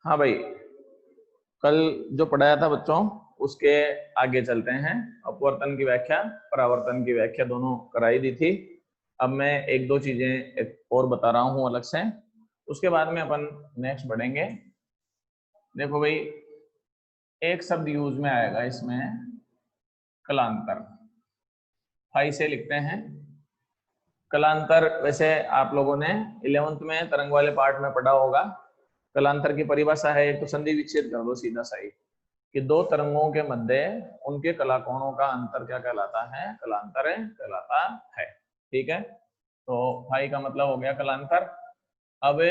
हाँ भाई, कल जो पढ़ाया था बच्चों उसके आगे चलते हैं। अपवर्तन की व्याख्या, परावर्तन की व्याख्या दोनों कराई दी थी। अब मैं एक दो चीजें एक और बता रहा हूँ अलग से, उसके बाद में अपन नेक्स्ट बढ़ेंगे। देखो भाई, एक शब्द यूज में आएगा इसमें, कलांतर। फाई से लिखते हैं कलांतर। वैसे आप लोगों ने 11th में तरंग वाले पार्ट में पढ़ा होगा। कलांतर की परिभाषा है, एक तो संधि विच्छेद कर दो सीधा सही, कि दो तरंगों के मध्य उनके कलाकोणों का अंतर क्या कहलाता है? कलांतर कहलाता है। ठीक है, तो फाई का मतलब हो गया कलांतर। अब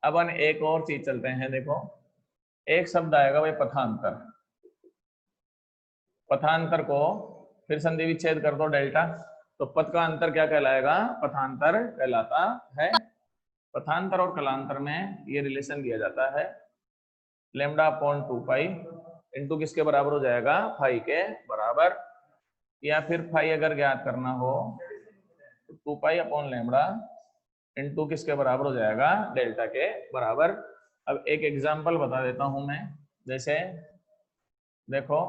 अपन एक और चीज चलते हैं। देखो, एक शब्द आएगा भाई पथांतर। पथांतर को फिर संधि विच्छेद कर दो डेल्टा, तो पथ का अंतर क्या कहलाएगा? पथांतर कहलाता है। पथांतर और कलांतर में ये रिलेशन दिया जाता है, लेमडा अपॉन 2 पाई इंटू किसके बराबर हो जाएगा? फाई के बराबर। या फिर फाई अगर ज्ञात करना हो तो 2 पाई अपॉन लेमडा इंटू किसके बराबर हो जाएगा? डेल्टा के बराबर। अब एक एग्जांपल बता देता हूं मैं। जैसे देखो,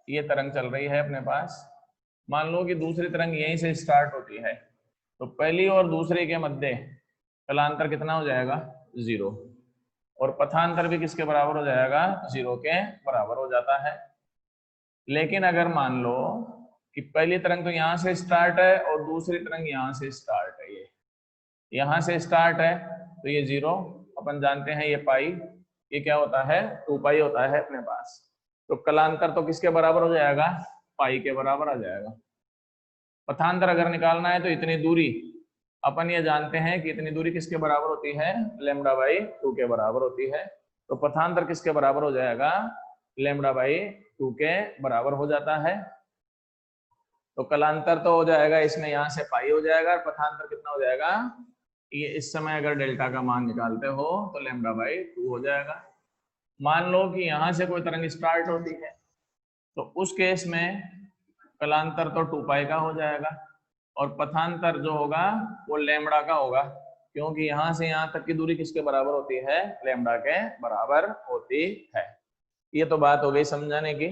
ये तरंग चल रही है अपने पास, मान लो कि दूसरी तरंग यहीं से स्टार्ट होती है, तो पहली और दूसरी के मध्य कलांतर कितना हो जाएगा? 0। और पथांतर भी किसके बराबर हो जाएगा? 0 के बराबर हो जाता है। लेकिन अगर मान लो कि पहली तरंग तो यहां से स्टार्ट है और दूसरी तरंग यहां से स्टार्ट है, ये यहां से स्टार्ट है, तो ये 0, अपन जानते हैं ये पाई, ये क्या होता है? 2 पाई होता है अपने पास। तो कलांतर तो किसके बराबर हो जाएगा? पाई के बराबर आ जाएगा। पथांतर अगर निकालना है तो इतनी दूरी, अपन ये जानते हैं कि इतनी दूरी किसके बराबर होती है? लेमडा बाई 2 के बराबर होती है। तो पथांतर किसके बराबर हो जाएगा? लेमडा बाई 2 के बराबर हो जाता है। तो कलांतर तो हो जाएगा इसमें, यहां से पाई हो जाएगा, और पथांतर कितना हो जाएगा? ये इस समय अगर डेल्टा का मान निकालते हो तो लेमडा बाई 2 हो जाएगा। मान लो कि यहां से कोई तरंग स्टार्ट होती है, तो उस केस में कलांतर तो 2 पाई का हो जाएगा, और पथांतर जो होगा वो लेमडा का होगा, क्योंकि यहां से यहां तक की दूरी किसके बराबर होती है? लेमडा के बराबर होती है। ये तो बात हो गई समझाने की।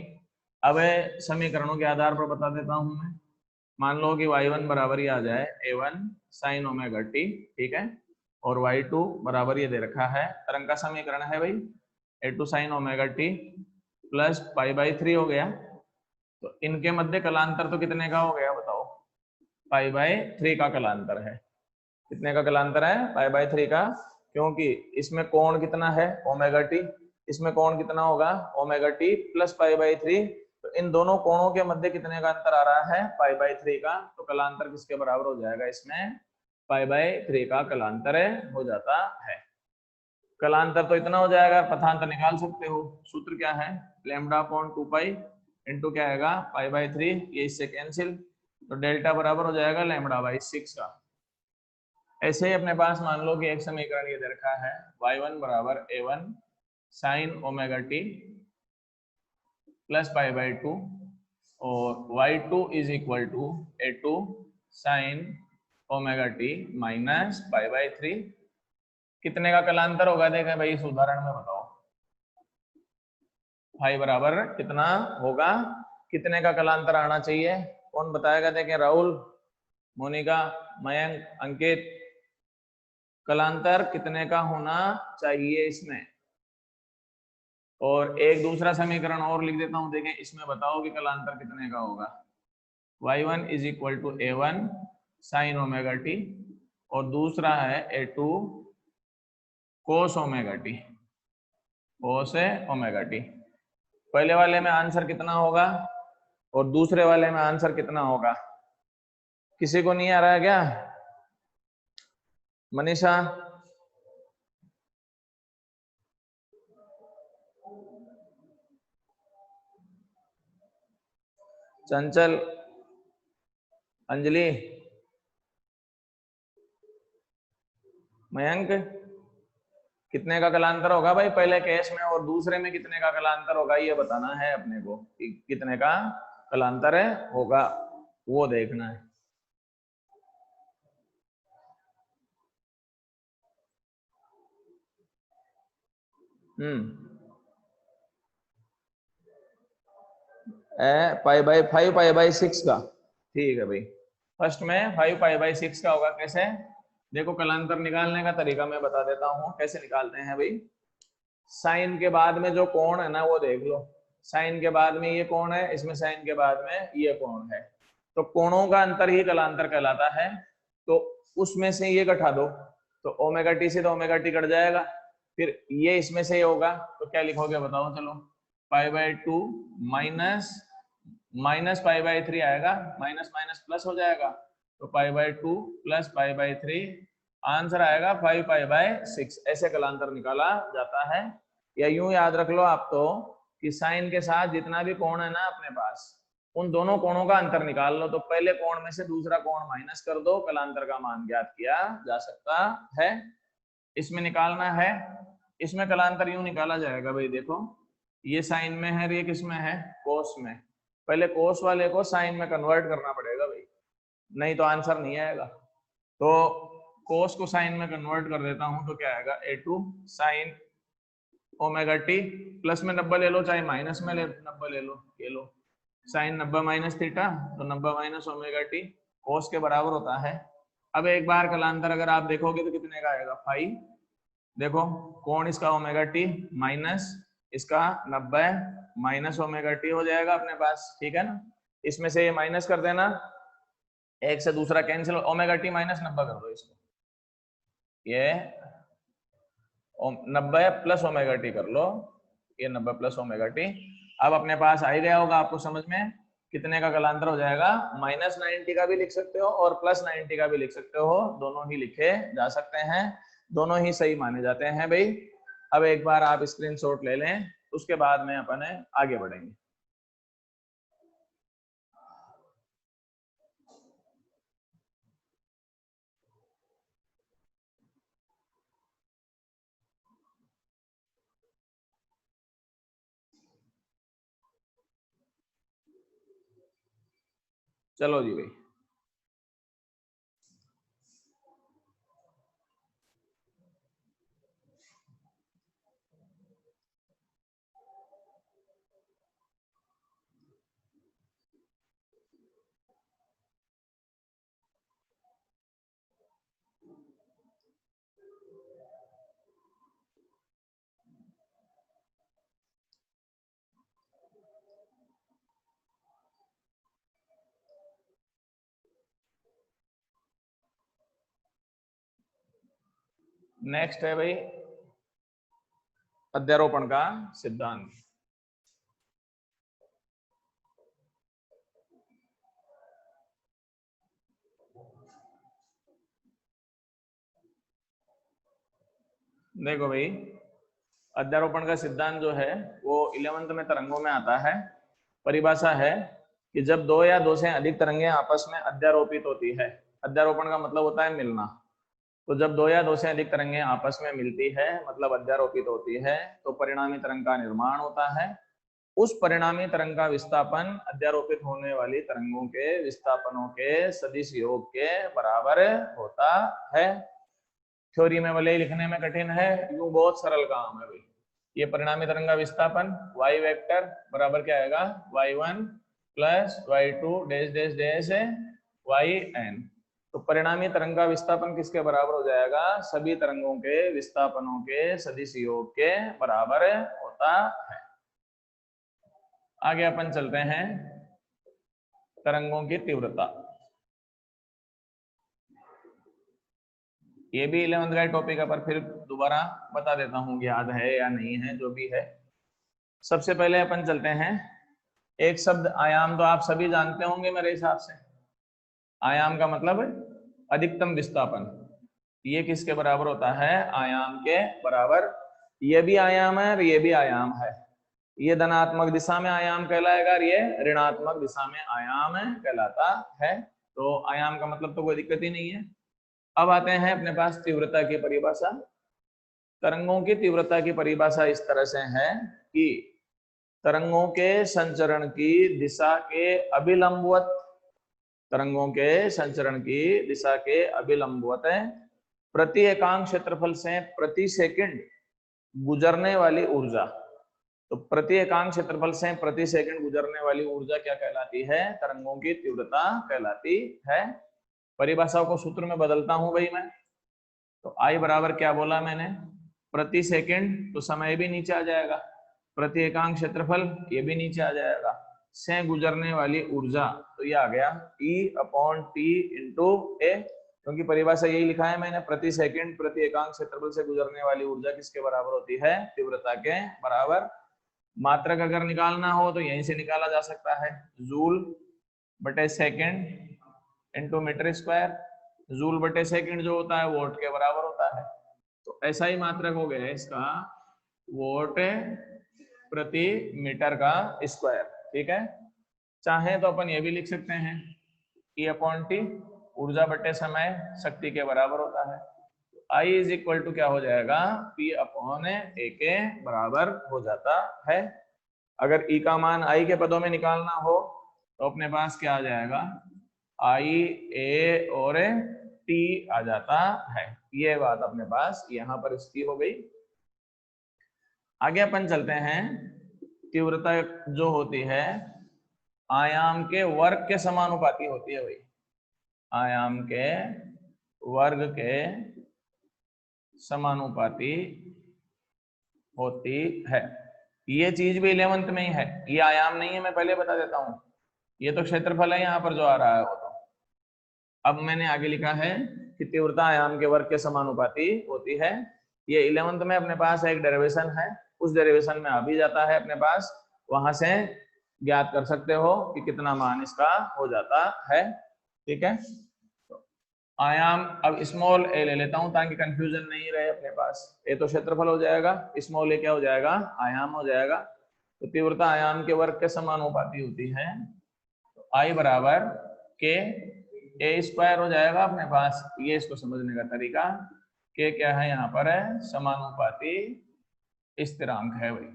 अब समीकरणों के आधार पर बता देता हूं मैं। मान लो कि y1 बराबर ही आ जाए a1 साइन ओमेगा टी, ठीक है, और y2 बराबर ये दे रखा है, तरंग का समीकरण है भाई a2 sine omega T plus पाई/3 हो गया। तो इनके मध्य कलांतर तो कितने का हो गया बताओ? पाई/3 का कलांतर है। कितने का कलांतर है? पाई/3 का, क्योंकि इसमें कोण कितना है? Omega T. इसमें कोण कितना होगा? ओमेगा टी प्लस पाई/3। तो इन दोनों कोणों के मध्य कितने का अंतर आ रहा है? पाई/3 का। तो कलांतर किसके बराबर हो जाएगा इसमें? पाई/3 का कलांतर हो जाता है। कलांतर तो इतना हो जाएगा, पथांतर निकाल सकते हो। सूत्र क्या है? लेमडा अपॉन 2 पाई इंटू क्या आएगा? पाई/3, ये इससे कैंसिल, तो डेल्टा बराबर हो जाएगा लेमडा/6 का। ऐसे ही अपने पास मान लो कि एक समीकरण ये दे रखा है, y1 बराबर a1 sine omega T plus पाई/2, और y2 is equal to a2 sine omega T minus पाई/3। कितने का कलांतर होगा? देखें भाई इस उदाहरण में बताओ, फाई बराबर कितना होगा? कितने का कलांतर आना चाहिए? कौन बताएगा? देखें, राहुल, मोनिका, मयंक, अंकित, कलांतर कितने का होना चाहिए इसमें? और एक दूसरा समीकरण और लिख देता हूं, देखें इसमें बताओ कि कलांतर कितने का होगा। y1 is equal to a1 sine omega T, और दूसरा है a2 cos omega T, cos omega T. पहले वाले में आंसर कितना होगा और दूसरे वाले में आंसर कितना होगा? किसी को नहीं आ रहा है क्या? मनीषा, चंचल, अंजलि, मयंक, कितने का कलांतर होगा भाई पहले केस में, और दूसरे में कितने का कलांतर होगा? ये बताना है अपने को, कितने का कलांतर होगा वो देखना है। पाई बाई 6 का, ठीक है भाई। फर्स्ट में 5 पाई बाई 6 का होगा, कैसे? देखो कलांतर निकालने का तरीका मैं बता देता हूँ कैसे निकालते हैं भाई। साइन के बाद में जो कोण है ना वो देख लो, साइन के बाद में ये कोण है, इसमें साइन के बाद में ये कोण है, तो कोणों का अंतर ही कलांतर कहलाता है। तो उसमें से ये घटा दो, तो ओमेगा टी से तो ओमेगा टी कट जाएगा, फिर ये इसमें से ये होगा, तो क्या लिखोगे बताओ? चलो पाई/2 माइनस पाई/3 आएगा, माइनस माइनस प्लस हो जाएगा, तो पाई/2 प्लस पाई/3 आंसर आएगा 5 पाई/6। ऐसे कलांतर निकाला जाता है। या यूं याद रख लो आप तो कि साइन के साथ जितना भी कोण है ना अपने पास, उन दोनों कोणों का अंतर निकाल लो, तो पहले कोण में से दूसरा कोण माइनस कर दो, कलांतर का मान ज्ञात किया जा सकता है। इसमें निकालना है, इसमें कलांतर यूं निकाला जाएगा भाई, देखो ये साइन में है, ये किस में है? कोस में। पहले कोस वाले को साइन में कन्वर्ट करना पड़ेगा भाई, नहीं तो आंसर नहीं आएगा। तो कोस को साइन में कन्वर्ट कर देता हूं, तो क्या आएगा? a2 sine omega T, plus में 90 ले लो, चाहे माइनस में 90 ले लो, ये लो साइन 90 माइनस थीटा, तो 90 माइनस ओमेगा टी कोस के बराबर होता है। अब एक बार कलांतर अगर आप देखोगे तो कितने का आएगा? 5। देखो कोण इसका ओमेगा टी माइनस इसका 90 माइनस ओमेगा टी हो जाएगा अपने पास, ठीक है ना? इसमें से ये माइनस कर देना, एक से दूसरा कैंसिल, ओमेगा टी माइनस 90 कर दो इसको, ये 90 प्लस ओमेगा टी कर लो, ये 90 प्लस ओमेगा टी। अब अपने पास आ ही गया होगा आपको समझ में, कितने का कलांतर हो जाएगा? -90 का भी लिख सकते हो और +90 का भी लिख सकते हो, दोनों ही लिखे जा सकते हैं, दोनों ही सही माने जाते हैं भाई। अब एक बार आप स्क्रीनशॉट ले लें, उसके बाद में अपन आगे बढ़ेंगे। चलो जी भाई, नेक्स्ट है भाई अध्यारोपण का सिद्धांत। देखो भाई, अध्यारोपण का सिद्धांत जो है वो 11th में तरंगों में आता है। परिभाषा है कि जब दो या दो से अधिक तरंगें आपस में अध्यारोपित होती है, अध्यारोपण का मतलब होता है मिलना, तो जब दो या दो से अधिक तरंगें आपस में मिलती है मतलब अध्यारोपित होती है, तो परिणामी तरंग का निर्माण होता है। उस परिणामी तरंग का विस्थापन अध्यारोपित होने वाली तरंगों के विस्थापनों के सदिश योग के बराबर होता है। थ्योरी में भले ही लिखने में कठिन है, यूं बहुत सरल काम है भाई। ये परिणामी तरंग का विस्थापन y वेक्टर बराबर क्या आएगा? y1 plus y2 dash dash dash yn। तो परिणामी तरंग का विस्थापन किसके बराबर हो जाएगा? सभी तरंगों के विस्थापनों के सदिश योग के बराबर होता है। आगे अपन चलते हैं तरंगों की तीव्रता। ये भी 11th का टॉपिक है, पर फिर दोबारा बता देता हूँ, याद है या नहीं है, जो भी है। सबसे पहले अपन चलते हैं, एक शब्द आयाम तो आप सभी जानते होंगे मेरे हिसाब से। आयाम का मतलब अधिकतम विस्थापन, ये किसके बराबर होता है? आयाम के बराबर। ये भी आयाम है और ये भी आयाम है। ये धनात्मक दिशा में आयाम कहलाएगा और ये ऋणात्मक दिशा में आयाम कहलाता है। तो आयाम का मतलब तो कोई दिक्कत ही नहीं है। अब आते हैं अपने पास तीव्रता की परिभाषा। तरंगों की तीव्रता की परिभाषा इस तरह से है कि तरंगों के संचरण की दिशा के अभिलंबवत, तरंगों के संचरण की दिशा के अभिलंबवत प्रति एकांक क्षेत्रफल से प्रति सेकंड गुजरने वाली ऊर्जा, तो प्रति एकांक क्षेत्रफल से प्रति सेकंड गुजरने वाली ऊर्जा क्या कहलाती है? तरंगों की तीव्रता कहलाती है। परिभाषाओं को सूत्र में बदलता हूं भाई मैं। तो आई बराबर क्या बोला मैंने? प्रति सेकंड, तो समय भी नीचे आ जाएगा, प्रति एकांक क्षेत्रफल ये भी नीचे आ जाएगा, से गुजरने वाली ऊर्जा, तो ये आ गया E/T इंटू ए, क्योंकि परिभाषा यही लिखा है मैंने, प्रति सेकंड प्रति एकांक क्षेत्रफल से गुजरने वाली ऊर्जा किसके बराबर होती है? तीव्रता के बराबर। मात्रक अगर निकालना हो तो यहीं से निकाला जा सकता है, जूल बटे second into metre square. Joule बटे सेकंड जो होता है वोट के बराबर होता है, तो ऐसा ही मात्रक हो गया इसका, वोट प्रति मीटर का स्क्वायर। ठीक है, चाहे तो अपन ये भी लिख सकते हैं E/T ऊर्जा बटे समय शक्ति के बराबर होता है। I इज इक्वल टू क्या हो जाएगा? P/A के बराबर हो जाता है। अगर E का मान I के पदों में निकालना हो तो अपने पास क्या आ जाएगा? I, A और T आ जाता है। ये बात अपने पास यहाँ पर स्थिति हो गई। आगे अपन चलते हैं, तीव्रता जो होती है आयाम के वर्ग के समानुपाती होती है भाई, आयाम के वर्ग के समानुपाती होती है। ये चीज भी 11th में ही है, ये आयाम नहीं है, मैं पहले बता देता हूं, ये तो क्षेत्रफल है यहाँ पर जो आ रहा है वो तो। अब मैंने आगे लिखा है कि तीव्रता आयाम के वर्ग के समानुपाती होती है। ये 11th में अपने पास एक डेरिवेशन है, उस डेरिवेशन में आ भी जाता है अपने पास, वहां से ज्ञात कर सकते हो कि कितना मान इसका हो जाता है। ठीक है, तो आयाम, अब स्मॉल ए ले लेता हूं ताकि कंफ्यूजन नहीं रहे अपने पास। ए तो क्षेत्रफल हो जाएगा, स्मॉल ए क्या हो जाएगा? आयाम हो जाएगा। तो तीव्रता आयाम के वर्ग के समानुपाती होती है, तो आई बराबर के ए स्क्वायर हो जाएगा अपने पास। ये इसको समझने का तरीका, के क्या है यहाँ पर? है समानुपाती स्थिरांक है भाई।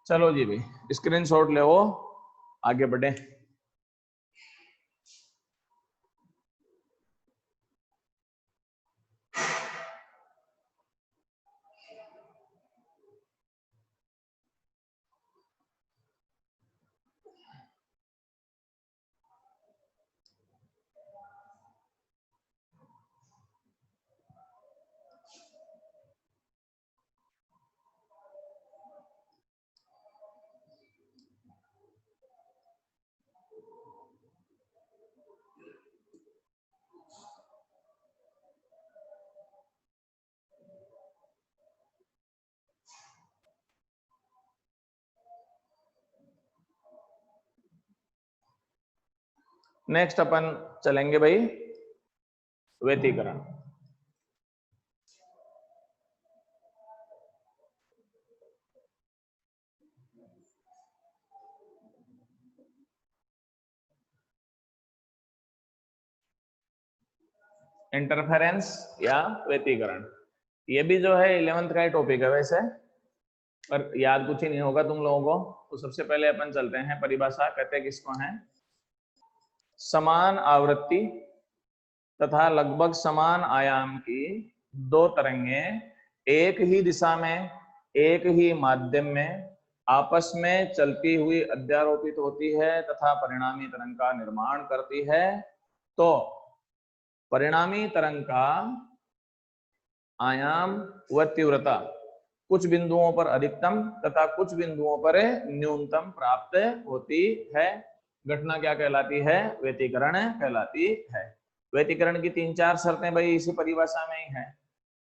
चलो जी भाई, स्क्रीनशॉट ले, वो आगे बढ़े। नेक्स्ट अपन चलेंगे भाई व्यतिकरण। इंटरफेरेंस या व्यतिकरण, ये भी जो है 11th का ही टॉपिक है वैसे, पर याद कुछ ही नहीं होगा तुम लोगों को। तो सबसे पहले अपन चलते हैं, परिभाषा कहते किसको है? समान आवृत्ति तथा लगभग समान आयाम की दो तरंगें एक ही दिशा में एक ही माध्यम में आपस में चलती हुई अध्यारोपित होती है तथा परिणामी तरंग का निर्माण करती है। तो परिणामी तरंग का आयाम व तीव्रता कुछ बिंदुओं पर अधिकतम तथा कुछ बिंदुओं पर न्यूनतम प्राप्त होती है। घटना क्या कहलाती है? व्यतिकरण कहलाती है। व्यतिकरण की 3-4 शर्तें भाई इसी परिभाषा में ही है।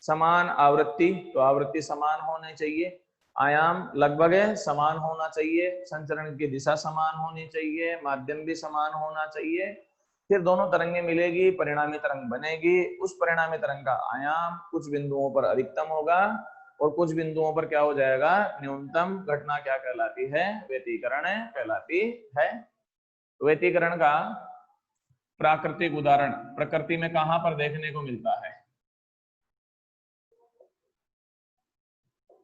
समान आवृत्ति, तो आवृत्ति समान होनी चाहिए, आयाम लगभग समान होना चाहिए, संचरण की दिशा समान होनी चाहिए, माध्यम भी समान होना चाहिए। फिर दोनों तरंगें मिलेगी, परिणामी तरंग बनेगी। उस परिणामी तरंग का आयाम कुछ बिंदुओं पर अधिकतम होगा और कुछ बिंदुओं पर क्या हो जाएगा? न्यूनतम। घटना क्या कहलाती है? व्यतिकरण कहलाती है। व्यतिकरण का प्राकृतिक उदाहरण प्रकृति में कहां पर देखने को मिलता है?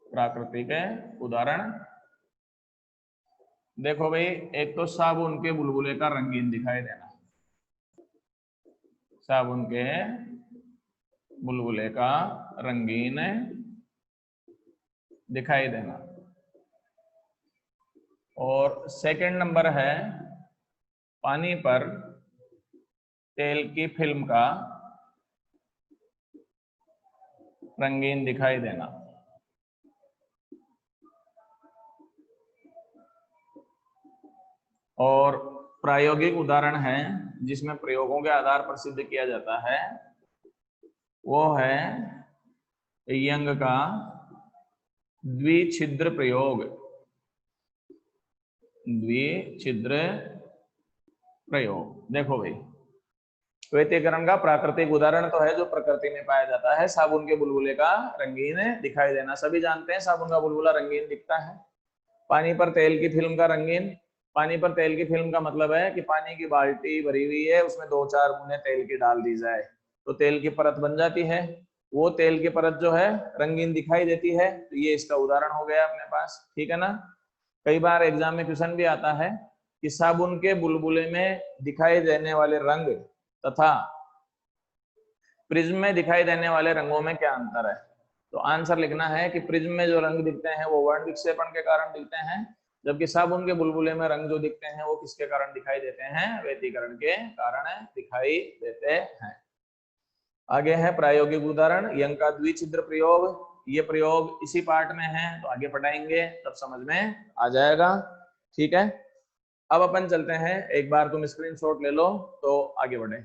प्राकृतिक उदाहरण देखो भाई, एक तो साबुन के बुलबुले का रंगीन दिखाई देना, साबुन के बुलबुले का रंगीन दिखाई देना। और सेकंड नंबर है पानी पर तेल की फिल्म का रंगीन दिखाई देना। और प्रायोगिक उदाहरण है जिसमें प्रयोगों के आधार पर सिद्ध किया जाता है वो है यंग का द्विछिद्र प्रयोग। द्विछिद्र प्रयोग देखो भाई, व्यतिकरण का प्राकृतिक उदाहरण तो है जो प्रकृति में पाया जाता है, साबुन के बुलबुले का रंगीन दिखाई देना। सभी जानते हैं साबुन का बुलबुला रंगीन दिखता है। पानी पर तेल की फिल्म का रंगीन, पानी पर तेल की फिल्म का मतलब है कि पानी की बाल्टी भरी हुई है, उसमें 2-4 बूंदें तेल की डाल दी जाए तो तेल की परत बन जाती है। वो तेल की परत जो है रंगीन दिखाई देती है, तो ये इसका उदाहरण हो गया अपने पास, ठीक है ना। कई बार एग्जाम में क्वेश्चन भी आता है कि साबुन के बुलबुले में दिखाई देने वाले रंग तथा प्रिज्म में दिखाई देने वाले रंगों में क्या अंतर है। तो आंसर लिखना है कि प्रिज्म में जो रंग दिखते हैं वो वर्ण विक्षेपण के कारण दिखते हैं, जबकि साबुन के बुलबुले में रंग जो दिखते हैं वो किसके कारण दिखाई देते हैं, व्यतिकरण के कारण दिखाई देते हैं। आगे है प्रायोगिक उदाहरण यंग का द्विछिद्र प्रयोग। ये प्रयोग इसी पार्ट में है तो आगे पढ़ाएंगे तब समझ में आ जाएगा, ठीक है। अब अपन चलते हैं, एक बार तुम स्क्रीनशॉट ले लो तो आगे बढ़े।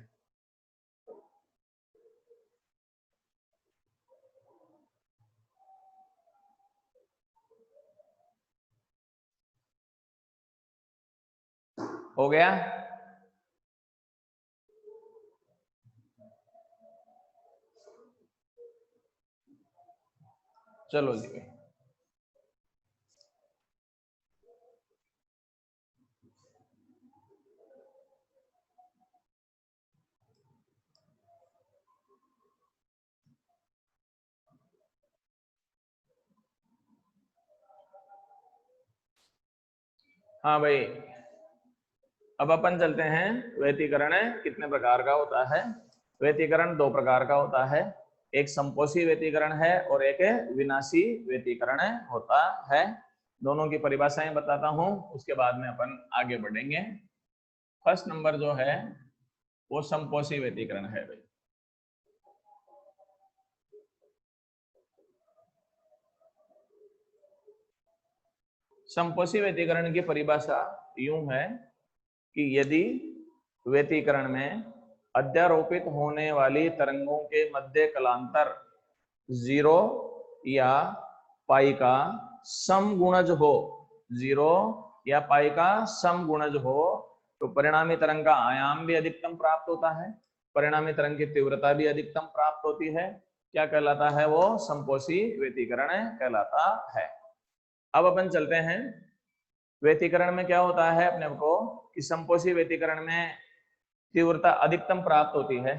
हो गया? चलो जी। हाँ भाई, अब अपन चलते हैं व्यतिकरण कितने प्रकार का होता है। व्यतिकरण 2 प्रकार का होता है, एक संपोषी व्यतिकरण है और एक विनाशी व्यतिकरण होता है। दोनों की परिभाषाएं बताता हूं, उसके बाद में अपन आगे बढ़ेंगे। फर्स्ट नंबर जो है वो संपोषी व्यतिकरण है भाई। संपोषी व्यतिकरण की परिभाषा यूं है कि यदि व्यतिकरण में अध्यारोपित होने वाली तरंगों के मध्य कलांतर 0 या पाई का समगुणज हो, 0 या पाई का समगुणज हो, तो परिणामी तरंग का आयाम भी अधिकतम प्राप्त होता है, परिणामी तरंग की तीव्रता भी अधिकतम प्राप्त होती है। क्या कहलाता है वो? संपोषी व्यतिकरण कहलाता है। अब अपन चलते हैं व्यतिकरण में क्या होता है अपने को कि संपोषी व्यतिकरण में तीव्रता अधिकतम प्राप्त होती है।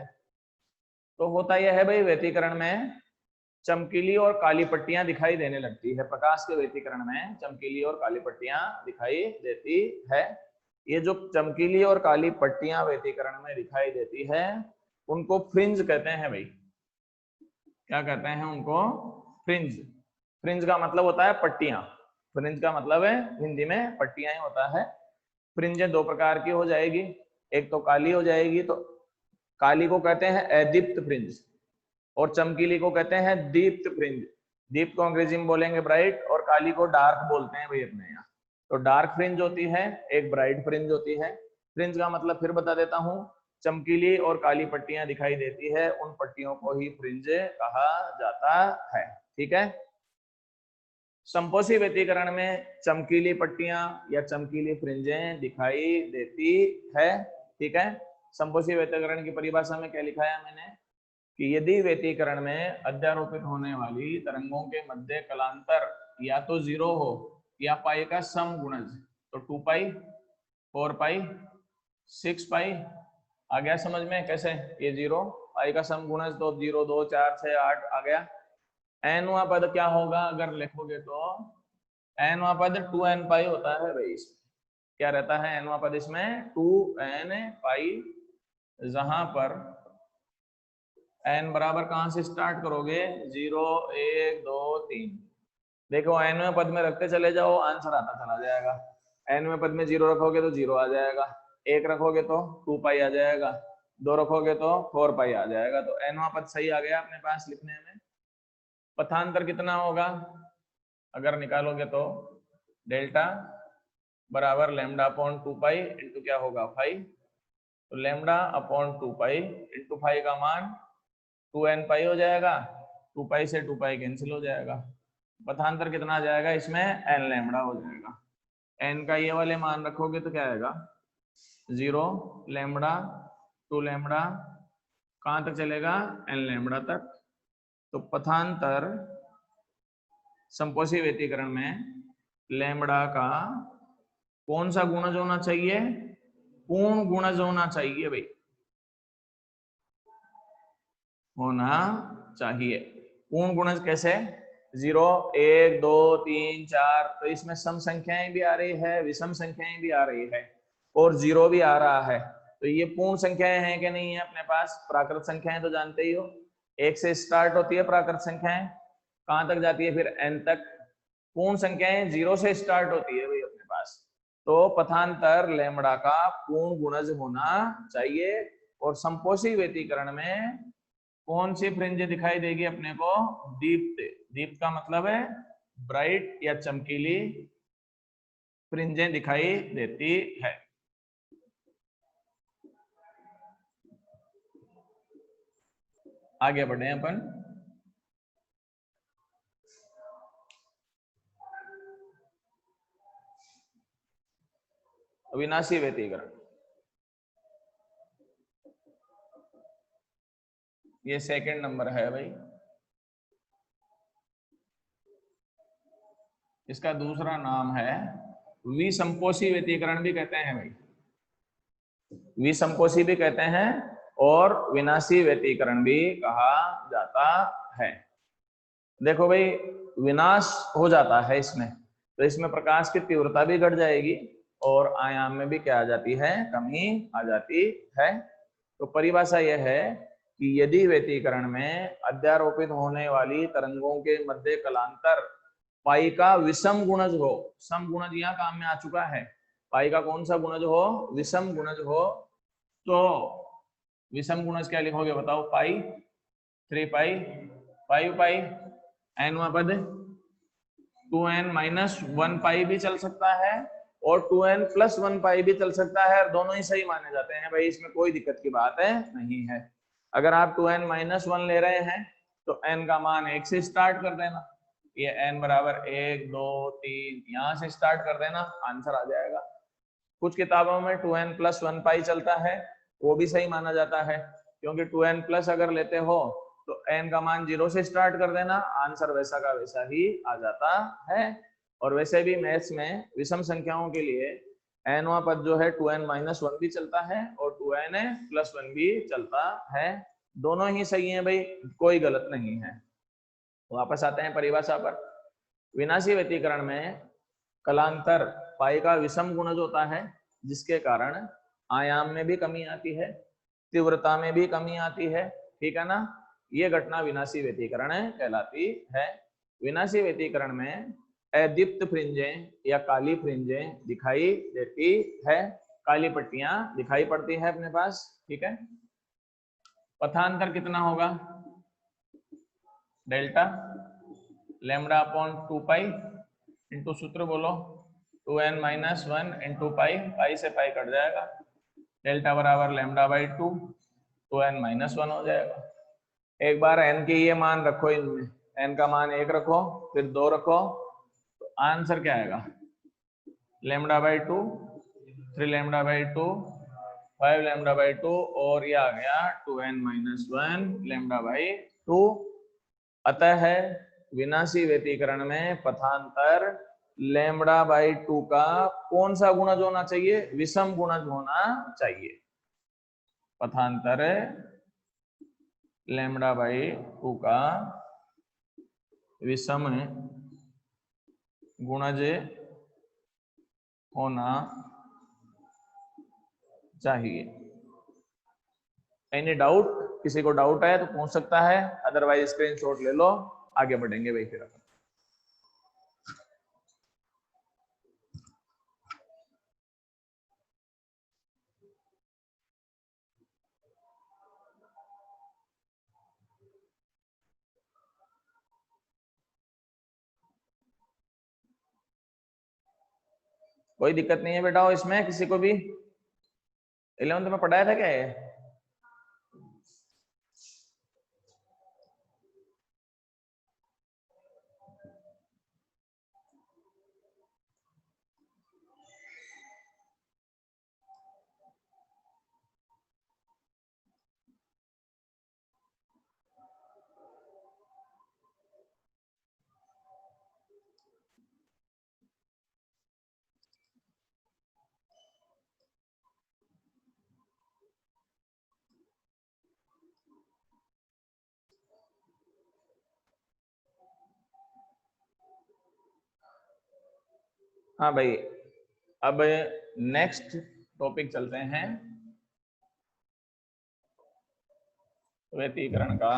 तो होता यह है भाई, व्यतिकरण में चमकीली और काली पट्टियां दिखाई देने लगती है। प्रकाश के व्यतिकरण में चमकीली और काली पट्टियां दिखाई देती है। ये जो चमकीली और काली पट्टियां व्यतिकरण में दिखाई देती है उनको फ्रिंज कहते हैं भाई। क्या कहते हैं उनको? फ्रिंज। फ्रिंज का मतलब होता है पट्टियां। फ्रिंज का मतलब है हिंदी में पट्टियां ही होता है। फ्रिंजें 2 प्रकार की हो जाएगी, एक तो काली हो जाएगी, तो काली को कहते हैं अदीप्त फ्रिंज और चमकीली को कहते हैं दीप्त फ्रिंज। दीप्त को अंग्रेजी में बोलेंगे ब्राइट और काली को डार्क बोलते हैं भाई अपने यहाँ। तो डार्क फ्रिंज होती है, एक ब्राइट फ्रिंज होती है। फ्रिंज का मतलब फिर बता देता हूँ, चमकीली और काली पट्टियां दिखाई देती है, उन पट्टियों को ही फ्रिंज कहा जाता है, ठीक है। संपोषी व्यतिकरण में चमकीली पट्टियां या चमकीली फ्रिंजें दिखाई देती है, ठीक है। संपोषी व्यतिकरण की परिभाषा में क्या लिखा है मैंने कि यदि व्यतिकरण में अध्यारोपित होने वाली तरंगों के मध्य कलांतर या तो 0 हो या पाई का समगुणज, तो 2 पाई, 4 पाई, 6 पाई। आ गया समझ में कैसे? ये 0 पाई का समगुणज तो 0, 2, 4, 6, 8 आ गया। एनवा पद क्या होगा अगर लिखोगे तो? एनवा पद 2n पाई होता है भाई। इसमें क्या रहता है एनवा पद? इसमें 2n पाई, जहां पर एन बराबर कहाँ से स्टार्ट करोगे, 0 1 2 3। देखो एनवें पद में रखते चले जाओ, आंसर आता चला जाएगा। एनवें पद में 0 रखोगे तो 0 आ जाएगा, 1 रखोगे तो 2 पाई आ जाएगा, 2 रखोगे तो 4 पाई आ जाएगा। तो एनवा पद सही आ गया अपने पास लिखने में। पथांतर कितना होगा अगर निकालोगे तो, डेल्टा बराबर लैम्डा अपॉन 2 पाई इंटू क्या होगा 5। तो लैम्डा अपॉन 2 पाई इंटू 5 का मान 2n पाई हो जाएगा, 2 पाई से 2 पाई कैंसिल हो जाएगा। पथांतर कितना आ जाएगा इसमें, n लैम्डा हो जाएगा। n का ये वाले मान रखोगे तो क्या आएगा, 0 लैम्डा 2 लैम्डा, कहाँ तक चलेगा, n लैम्डा तक। तो पथांतर संपोषी व्यतिकरण में लैम्डा का कौन सा गुणज होना चाहिए, पूर्ण गुणज होना चाहिए भाई, होना चाहिए। पूर्ण गुणज कैसे, 0 1 2 3 4, तो इसमें सम संख्याएं भी आ रही है, विषम संख्याएं भी आ रही है, और 0 भी आ रहा है। तो ये पूर्ण संख्याएं हैं कि नहीं है अपने पास। प्राकृत संख्याएं तो जानते ही हो, 1 से स्टार्ट होती है प्राकृत संख्याएं, कहां तक जाती है फिर n तक। पूर्ण संख्याएं 0 से स्टार्ट होती है भाई अपने पास। तो पथांतर लैम्डा का पूर्ण गुणज होना चाहिए। और संपोषी व्यतिकरण में कौन सी फ्रिंज दिखाई देगी अपने को, दीप्त। दीप्त का मतलब है ब्राइट या चमकीली फ्रिंजें दिखाई देती है। आगे बढ़े अपन। अविनाशी व्यतिकरण, ये सेकंड नंबर है भाई। इसका दूसरा नाम है विसंपोषी व्यतिकरण भी कहते हैं भाई, विसंपोषी भी कहते हैं और विनाशी व्यतिकरण भी कहा जाता है। देखो भाई, विनाश हो जाता है इसमें, तो इसमें प्रकाश की तीव्रता भी घट जाएगी और आयाम में भी क्या आ जाती है, कमी आ जाती है। तो परिभाषा यह है कि यदि व्यतिकरण में अध्यारोपित होने वाली तरंगों के मध्य कलांतर पाई का विषम गुणज हो, सम गुणज यहाँ काम में आ चुका है, पाई का कौन सा गुणज हो, विषम गुणज हो, तो विषम गुणज क्या लिखोगे बताओ, पाई 3 पाई 5 पाई, एनवा पद 2n माइनस 1 पाई भी चल सकता है और 2n प्लस 1 पाई भी चल सकता है, और दोनों ही सही माने जाते हैं भाई, इसमें कोई दिक्कत की बात है नहीं है। अगर आप 2n माइनस 1 ले रहे हैं तो n का मान 1 से स्टार्ट कर देना, ये n बराबर 1 2 3 यहाँ से स्टार्ट कर देना, आंसर आ जाएगा। कुछ किताबों में 2n प्लस 1 पाई चलता है, वो भी सही माना जाता है, क्योंकि 2n प्लस अगर लेते हो तो n का मान 0 से स्टार्ट कर देना, आंसर वैसा का वैसा ही आ जाता है। और वैसे भी मैथ्स में विषम संख्याओं के लिए nवा पद जो है 2n माइनस 1 भी चलता है और 2n प्लस 1 भी चलता है, दोनों ही सही है भाई, कोई गलत नहीं है। वापस आते हैं परिभाषा पर। विनाशी व्यतिकरण में कलांतर पाई का विषम गुणज होता है, जिसके कारण आयाम में भी कमी आती है, तीव्रता में भी कमी आती है, ठीक है ना। ये घटना विनाशी व्यतिकरण कहलाती है। विनाशी व्यतिकरण में अदीप्त फ्रिंजें या काली फ्रिंजें दिखाई देती है, काली पट्टियां दिखाई पड़ती है अपने पास, ठीक है। पथांतर कितना होगा, delta lambda upon 2 pi into सूत्र बोलो 2n माइनस 1 इंटू पाई, पाई से पाई कट जाएगा, डेल्टा बराबर लैम्डा बाई 2, 2n माइनस 1 हो जाएगा। एक बार n के ये मान रखो, इनमें n का मान 1 रखो फिर 2 रखो, तो आंसर क्या आएगा, lambda by 2, 3 lambda by 2, 5 lambda by 2, और ये आ गया 2n माइनस 1 लैम्डा बाई 2। अतः है विनाशी व्यतिकरण में पथांतर लैम्डा बाई 2 का कौन सा गुणज होना चाहिए, विषम गुणज होना चाहिए। पथांतर लैम्डा बाई 2 का विषम गुणज होना चाहिए। Any doubt? किसी को डाउट है तो पूछ सकता है, अदरवाइज स्क्रीनशॉट ले लो, आगे बढ़ेंगे भाई फिर अपन। कोई दिक्कत नहीं है बेटा इसमें, किसी को भी 11th में पढ़ाया था क्या ये? हाँ भाई, अब नेक्स्ट टॉपिक चलते हैं व्यतिकरण का।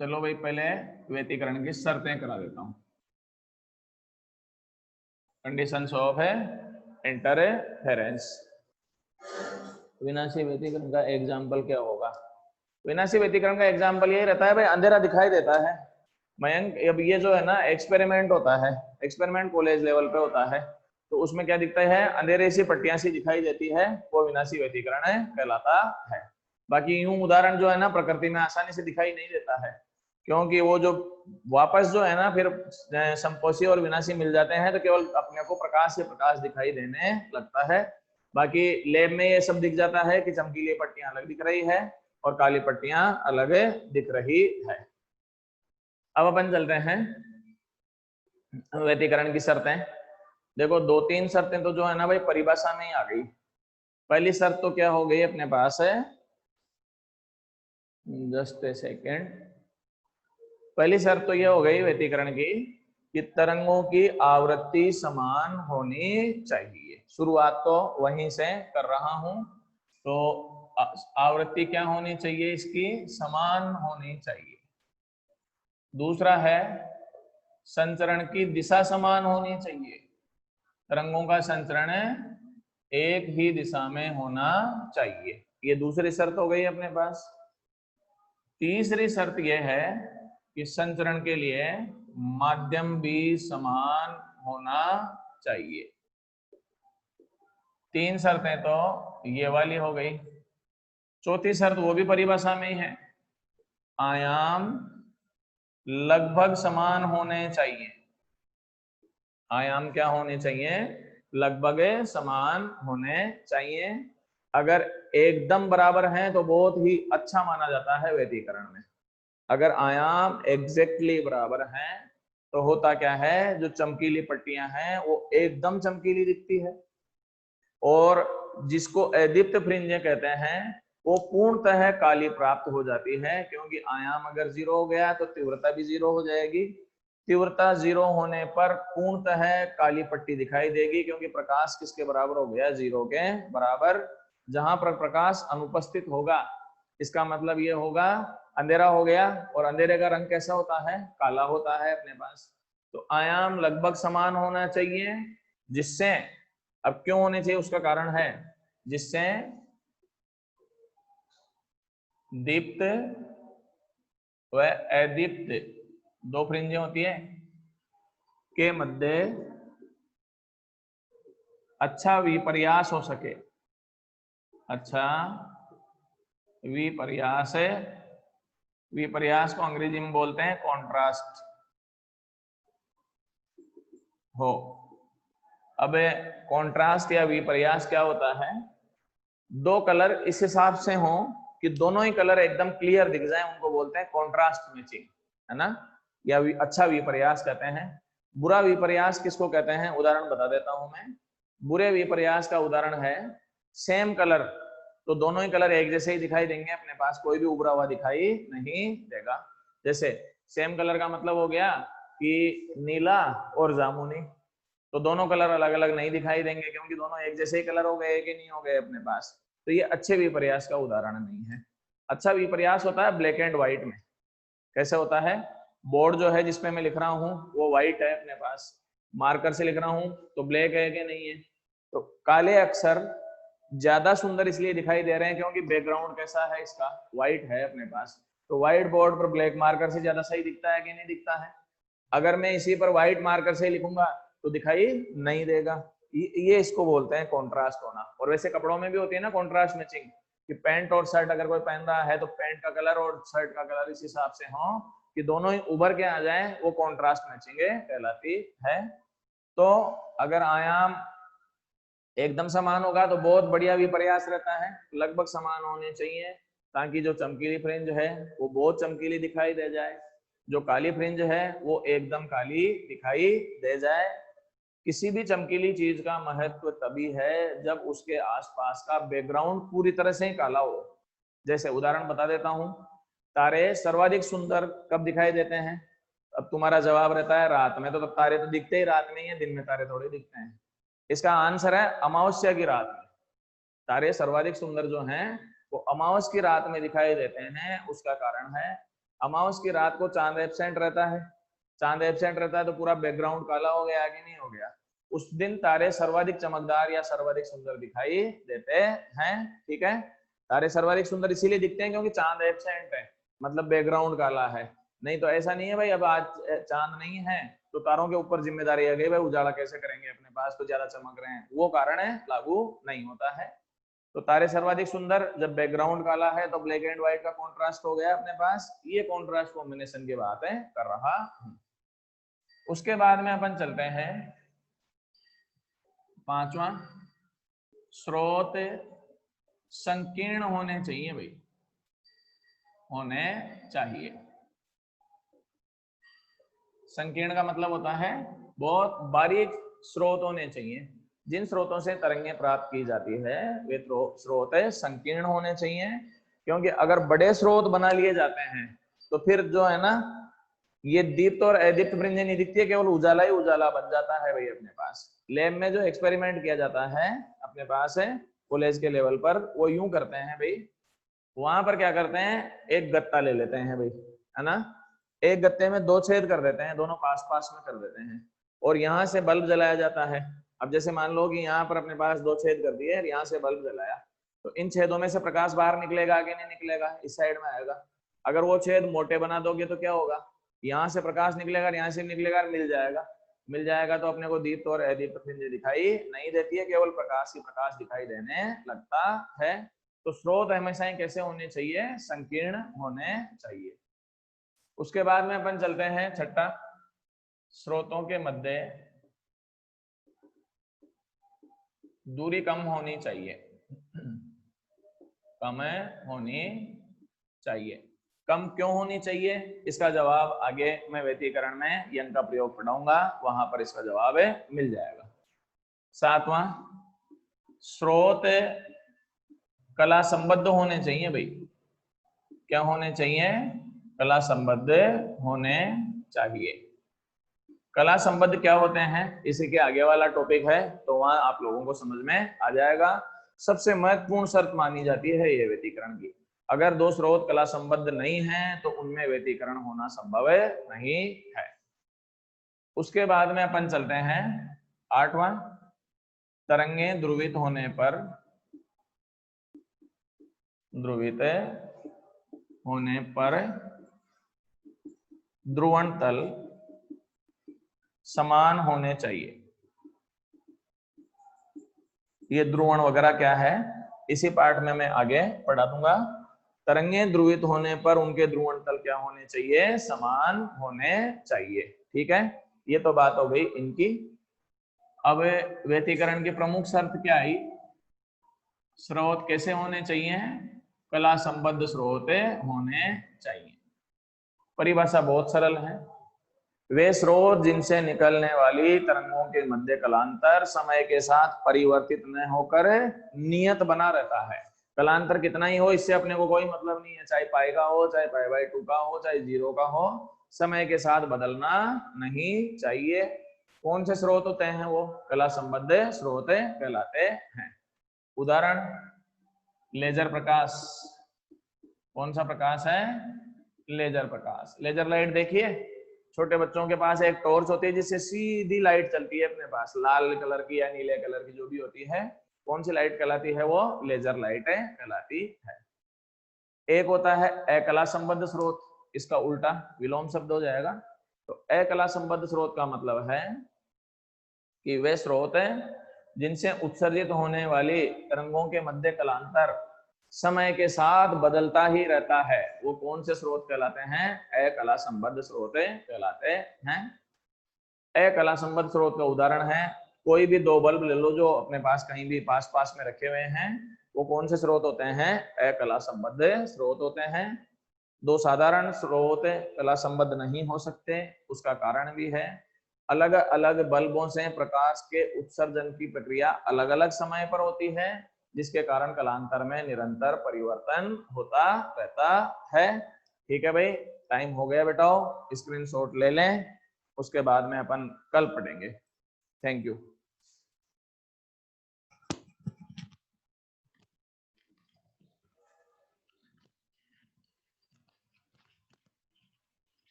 चलो भाई पहले व्यतिकरण की शर्तें करा देता हूं। कंडीशंस ऑफ है इंटरफेरेंस। विनाशी व्यतिकरण का एग्जाम्पल क्या होगा? विनाशी व्यतिकरण का एग्जाम्पल यही रहता है भाई, अंधेरा दिखाई देता है। मयंक, अब ये जो है ना एक्सपेरिमेंट होता है, एक्सपेरिमेंट कॉलेज लेवल पे होता है, तो उसमें क्या दिखता है, अंधेरे सी पट्टियां सी दिखाई देती है, वो विनाशी व्यतिकरण कहलाता है। बाकी यूं उदाहरण जो है ना प्रकृति में आसानी से दिखाई नहीं देता है, क्योंकि वो जो वापस जो है ना फिर संपोषी और विनाशी मिल जाते हैं, तो केवल अपने को प्रकाश से प्रकाश दिखाई देने लगता है। बाकी लेब में ये सब दिख जाता है कि चमकीली पट्टियां अलग दिख रही है और काली पट्टियां अलग दिख रही है। अब अपन चलते हैं व्यतिकरण की शर्तें। देखो 2-3 शर्तें तो जो है ना भाई परिभाषा में ही आ गई। पहली शर्त तो क्या हो गई अपने पास है, जस्ट ए सेकेंड। पहली शर्त तो ये हो गई व्यतिकरण की कि तरंगों की आवृत्ति समान होनी चाहिए। शुरुआत तो वहीं से कर रहा हूं, तो आवृत्ति क्या होनी चाहिए इसकी, समान होनी चाहिए। दूसरा है संचरण की दिशा समान होनी चाहिए, तरंगों का संचरण एक ही दिशा में होना चाहिए, ये दूसरी शर्त हो गई अपने पास। तीसरी शर्त यह है कि संचरण के लिए माध्यम भी समान होना चाहिए। 3 शर्तें तो ये वाली हो गई। चौथी शर्त वो भी परिभाषा में ही है, आयाम लगभग समान होने चाहिए। आयाम क्या होने चाहिए, लगभग समान होने चाहिए। अगर एकदम बराबर हैं तो बहुत ही अच्छा माना जाता है व्यतिकरण में। अगर आयाम एग्जैक्टली बराबर हैं तो होता क्या है, जो चमकीली पट्टियां हैं वो एकदम चमकीली दिखती है, और जिसको अदीप्त फ्रिंजें कहते हैं वो पूर्णतः काली प्राप्त हो जाती है, क्योंकि आयाम अगर 0 हो गया तो तीव्रता भी 0 हो जाएगी। तीव्रता 0 होने पर पूर्णतः काली पट्टी दिखाई देगी, क्योंकि प्रकाश किसके बराबर हो गया, 0 के बराबर। जहां पर प्रकाश अनुपस्थित होगा इसका मतलब ये होगा अंधेरा हो गया, और अंधेरे का रंग कैसा होता है, काला होता है अपने पास। तो आयाम लगभग समान होना चाहिए, जिससे, अब क्यों होने चाहिए उसका कारण है, जिससे दीप्त व अदीप्त 2 फ्रिंजें होती है के मध्य अच्छा विपर्यास हो सके। अच्छा विपर्यास, विपर्यास को अंग्रेजी में बोलते हैं कॉन्ट्रास्ट हो। अब कॉन्ट्रास्ट या विपर्यास क्या होता है, 2 कलर इस हिसाब से हो कि दोनों ही कलर एकदम क्लियर दिख जाए, उनको बोलते हैं कॉन्ट्रास्ट मैचिंग, है ना, या अच्छा विपर्यास कहते हैं। बुरा विपर्यास किसको कहते हैं, उदाहरण बता देता हूं मैं। बुरे विपर्यास का उदाहरण है, सेम कलर तो दोनों ही कलर एक जैसे ही दिखाई देंगे अपने पास, कोई भी उभरा हुआ दिखाई नहीं देगा। जैसे सेम कलर का मतलब हो गया कि नीला और जामुनी, तो दोनों कलर अलग अलग नहीं दिखाई देंगे, क्योंकि दोनों एक जैसे ही कलर हो गए कि नहीं हो गए अपने पास। तो ये अच्छे विपर्यास का उदाहरण नहीं है। अच्छा विपर्यास होता है ब्लैक एंड व्हाइट में। कैसे होता है? बोर्ड जो है जिसपे मैं लिख रहा हूँ वो व्हाइट है अपने पास, मार्कर से लिख रहा हूँ तो ब्लैक है कि नहीं है। तो काले अक्षर ज्यादा सुंदर इसलिए दिखाई दे रहे हैं क्योंकि बैकग्राउंड कैसा है इसका, व्हाइट है अपने पास। तो व्हाइट बोर्ड पर ब्लैक मार्कर से ज्यादा सही दिखता है कि नहीं दिखता है? अगर मैं इसी पर व्हाइट मार्कर से लिखूंगा तो दिखाई नहीं देगा। ये इसको बोलते हैं कॉन्ट्रास्ट होना। और वैसे कपड़ों में भी होती है ना कॉन्ट्रास्ट मैचिंग, कि पैंट और शर्ट अगर कोई पहन रहा है तो पैंट का कलर और शर्ट का कलर इस हिसाब से हो कि दोनों ही उभर के आ जाए, वो कॉन्ट्रास्ट मैचिंग कहलाती है। तो अगर आयाम एकदम समान होगा तो बहुत बढ़िया विपर्यास रहता है, लगभग समान होने चाहिए ताकि जो चमकीली फ्रिंज है वो बहुत चमकीली दिखाई दे जाए, जो काली फ्रिंज है वो एकदम काली दिखाई दे जाए। किसी भी चमकीली चीज का महत्व तभी है जब उसके आसपास का बैकग्राउंड पूरी तरह से काला हो। जैसे उदाहरण बता देता हूं, तारे सर्वाधिक सुंदर कब दिखाई देते हैं? अब तुम्हारा जवाब रहता है रात में, तो तब तारे तो दिखते ही रात में ही है, दिन में तारे थोड़े दिखते हैं। इसका आंसर है अमावस्या की रात में। तारे सर्वाधिक सुंदर जो हैं वो अमावस की रात में दिखाई देते हैं। उसका कारण है अमावस की रात को चांद एब्सेंट रहता है। चांद एब्सेंट रहता है तो पूरा बैकग्राउंड काला हो गया कि नहीं हो गया? उस दिन तारे सर्वाधिक चमकदार या सर्वाधिक सुंदर दिखाई देते हैं। ठीक है, तारे सर्वाधिक सुंदर इसीलिए दिखते हैं क्योंकि चांद एब्सेंट है, मतलब बैकग्राउंड काला है। नहीं तो ऐसा नहीं है भाई अब आज चांद नहीं है तो तारों के ऊपर जिम्मेदारी आ गई भाई उजाला कैसे करेंगे, अपने पास तो ज्यादा चमक रहे हैं, वो कारण है लागू नहीं होता है। तो तारे सर्वाधिक सुंदर जब बैकग्राउंड काला है तो ब्लैक एंड व्हाइट का कॉन्ट्रास्ट हो गया अपने पास। ये कॉन्ट्रास्ट कॉम्बिनेशन की बातें कर रहा हूं। उसके बाद में अपन चलते हैं पांचवा, स्रोत संकीर्ण होने चाहिए भाई, होने चाहिए। संकीर्ण का मतलब होता है बहुत बारीक स्रोत होने चाहिए। जिन स्रोतों से तरंगें प्राप्त की जाती है वे स्रोत संकीर्ण होने चाहिए, क्योंकि अगर बड़े स्रोत बना लिए जाते हैं तो फिर जो है ना ये दीप्त और अदीप्त फ्रिंजें नहीं दिखती है, केवल उजाला ही उजाला बन जाता है भाई अपने पास। लैब में जो एक्सपेरिमेंट किया जाता है अपने पास है कॉलेज के लेवल पर, वो यूं करते हैं भाई, वहां पर क्या करते हैं एक गत्ता ले लेते हैं भाई, है ना, एक गत्ते में दो छेद कर देते हैं, दोनों पास पास में कर देते हैं और यहाँ से बल्ब जलाया जाता है। अब जैसे मान लो कि यहाँ पर अपने पास दो छेद कर दिए और यहाँ से बल्ब जलाया, तो इन छेदों में से प्रकाश बाहर निकलेगा कि नहीं निकलेगा? इस साइड में आएगा। अगर वो छेद मोटे बना दोगे तो क्या होगा? यहाँ से प्रकाश निकलेगा, यहाँ से निकलेगा, मिल जाएगा। मिल जाएगा तो अपने को दीप्त और अदीप्त फ्रिंज दिखाई नहीं देती है, केवल प्रकाश ही प्रकाश दिखाई देने लगता है। तो स्रोत हमेशा ही कैसे होने चाहिए? संकीर्ण होने चाहिए। उसके बाद में अपन चलते हैं छठा, स्रोतों के मध्य दूरी कम होनी चाहिए। कम होनी चाहिए। कम क्यों होनी चाहिए? इसका जवाब आगे मैं व्यतिकरण में यंग का प्रयोग पढ़ाऊंगा, वहां पर इसका जवाब मिल जाएगा। सातवां, स्रोत कला संबद्ध होने चाहिए भाई। क्या होने चाहिए? कला संबद्ध होने चाहिए। कला संबद्ध क्या होते हैं इसी के आगे वाला टॉपिक है, तो वहां आप लोगों को समझ में आ जाएगा। सबसे महत्वपूर्ण शर्त मानी जाती है ये व्यतिकरण की। अगर दो स्रोत कला संबद्ध नहीं है तो उनमें व्यतिकरण होना संभव नहीं है। उसके बाद में अपन चलते हैं आठवां, तरंगें ध्रुवित होने पर ध्रुवण तल समान होने चाहिए। ये ध्रुवण वगैरह क्या है इसी पार्ट में मैं आगे पढ़ा दूंगा। तरंगें ध्रुवित होने पर उनके ध्रुवण तल क्या होने चाहिए? समान होने चाहिए। ठीक है, ये तो बात हो गई इनकी। अब व्यतिकरण की प्रमुख शर्त क्या आई? स्रोत कैसे होने चाहिए? कला संबद्ध स्रोत होने चाहिए। परिभाषा बहुत सरल है, वे स्रोत जिनसे निकलने वाली तरंगों के मध्य कलांतर समय के साथ परिवर्तित न होकर नियत बना रहता है। कलांतर कितना ही हो इससे अपने को कोई मतलब नहीं है, चाहे पाई का हो, चाहे π/2 का हो, चाहे 0 का हो, समय के साथ बदलना नहीं चाहिए। कौन से स्रोत होते हैं वो कला संबद्ध स्रोत कहलाते हैं। उदाहरण लेजर प्रकाश, कौन सा प्रकाश है, लेजर प्रकाश। लेजर लाइट देखिए, छोटे बच्चों के पास एक टॉर्च होती है जिससे सीधी लाइट चलती है अपने पास, लाल कलर की या नीले कलर की जो भी होती है, कौन सी लाइट कहलाती है वो लेजर लाइट कहलाती है। एक होता है अकला संबद्ध स्रोत, इसका उल्टा विलोम शब्द हो जाएगा। तो अकला संबद्ध स्रोत का मतलब है कि वे स्रोत हैं जिनसे उत्सर्जित होने वाली तरंगों के मध्य कलांतर समय के साथ बदलता ही रहता है, वो कौन से स्रोत कहलाते हैं, अकला संबद्ध स्रोत कहलाते हैं। अकला संबद्ध स्रोत का उदाहरण है कोई भी दो बल्ब ले लो जो अपने पास कहीं भी पास पास में रखे हुए हैं, वो कौन से स्रोत होते हैं, अकला संबद्ध स्रोत होते हैं। दो साधारण स्रोत कला संबद्ध नहीं हो सकते, उसका कारण भी है अलग अलग बल्बों से प्रकाश के उत्सर्जन की प्रक्रिया अलग अलग समय पर होती है, जिसके कारण कलांतर में निरंतर परिवर्तन होता रहता है। ठीक है भाई, टाइम हो गया बेटाओ, स्क्रीनशॉट ले लें, उसके बाद में अपन कल पढ़ेंगे। Thank you.